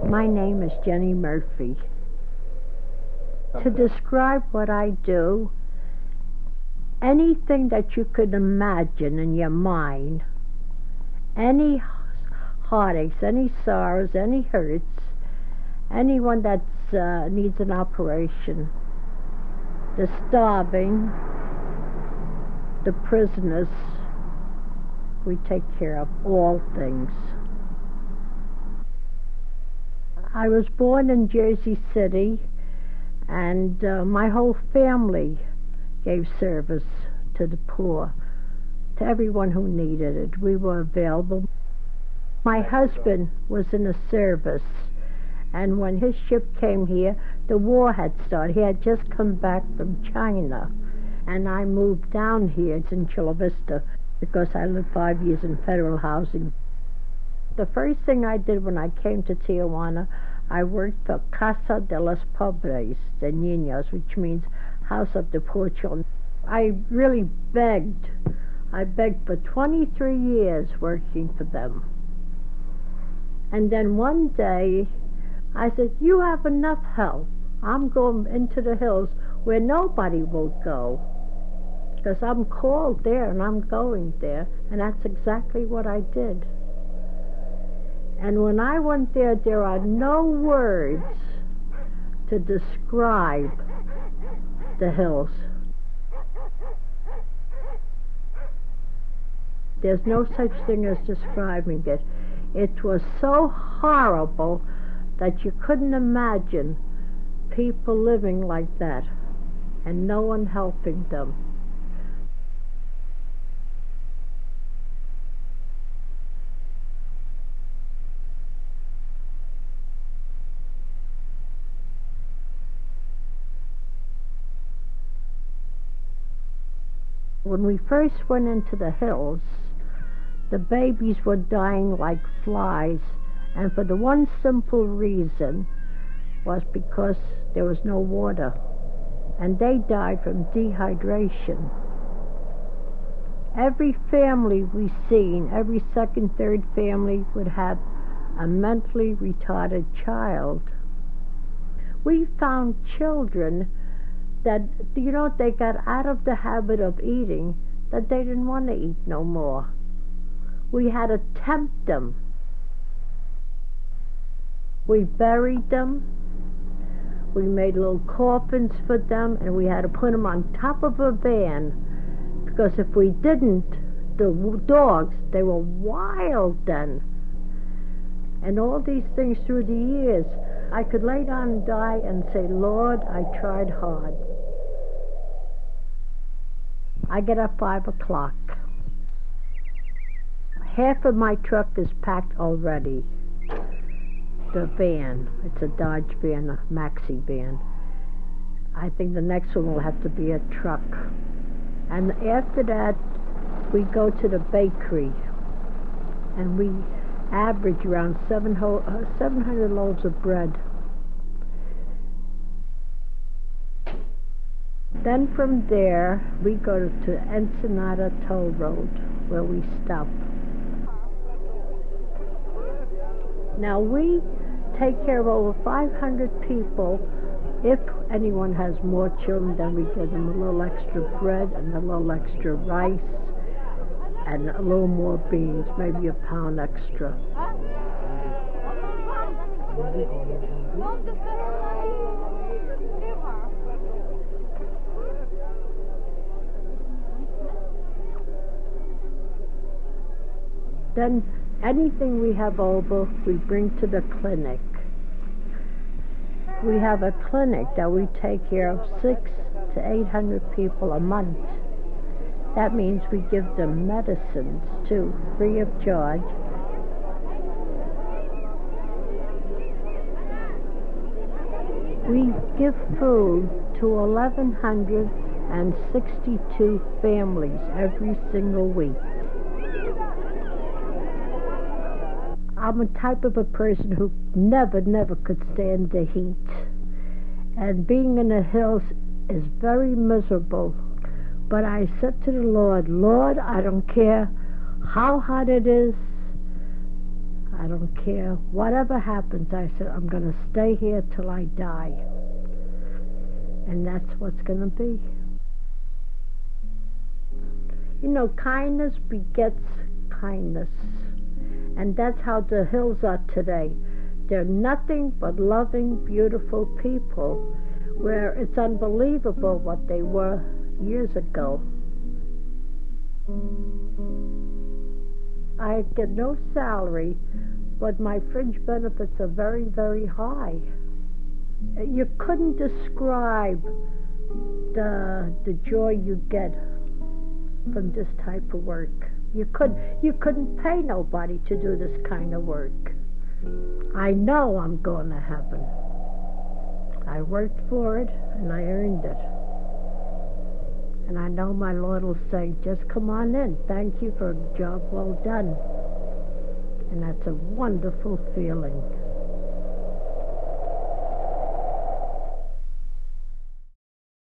My name is Jennie Murphy. To describe what I do, anything that you could imagine in your mind, any heartaches, any sorrows, any hurts, anyone that needs an operation, the starving, the prisoners, we take care of all things. I was born in Jersey City, and my whole family gave service to the poor, to everyone who needed it. We were available. My husband was in the service, and when his ship came here, the war had started. He had just come back from China, and I moved down here in Chula Vista because I lived 5 years in federal housing. The first thing I did when I came to Tijuana, I worked for Casa de los Pobres de Niños, which means House of the Poor Children. I really begged. I begged for 23 years working for them. And then one day, I said, you have enough help. I'm going into the hills where nobody will go, because I'm called there and I'm going there. And that's exactly what I did. And when I went there, there are no words to describe the hills. There's no such thing as describing it. It was so horrible that you couldn't imagine people living like that and no one helping them. When we first went into the hills, the babies were dying like flies, and for the one simple reason was because there was no water, and they died from dehydration. Every family we seen, every second, third family would have a mentally retarded child. We found children that, they got out of the habit of eating, that they didn't want to eat no more. We had to tempt them. We buried them. We made little coffins for them, and we had to put them on top of a van, because if we didn't, the dogs, they were wild then. And all these things through the years, I could lay down and die and say, Lord, I tried hard. I get up 5 o'clock. Half of my truck is packed already. The van, it's a Dodge van, a maxi van. I think the next one will have to be a truck. And after that, we go to the bakery, and we average around 700 loaves of bread. Then from there, we go to Ensenada Toll Road, where we stop. Now we take care of over 500 people. If anyone has more children, then we give them a little extra bread and a little extra rice and a little more beans, maybe a pound extra. Then anything we have over, we bring to the clinic. We have a clinic that we take care of 600 to 800 people a month. That means we give them medicines too, free of charge. We give food to 1,162 families every single week. I'm a type of a person who never could stand the heat. And being in the hills is very miserable. But I said to the Lord, Lord, I don't care how hot it is. I don't care. Whatever happens, I said, I'm going to stay here till I die. And that's what's going to be. You know, kindness begets kindness. And that's how the hills are today. They're nothing but loving, beautiful people, where it's unbelievable what they were years ago. I get no salary, but my fringe benefits are very, very high. You couldn't describe the joy you get from this type of work. You couldn't pay nobody to do this kind of work. I know I'm going to heaven. I worked for it and I earned it. And I know my Lord will say, just come on in. Thank you for a job well done. And that's a wonderful feeling.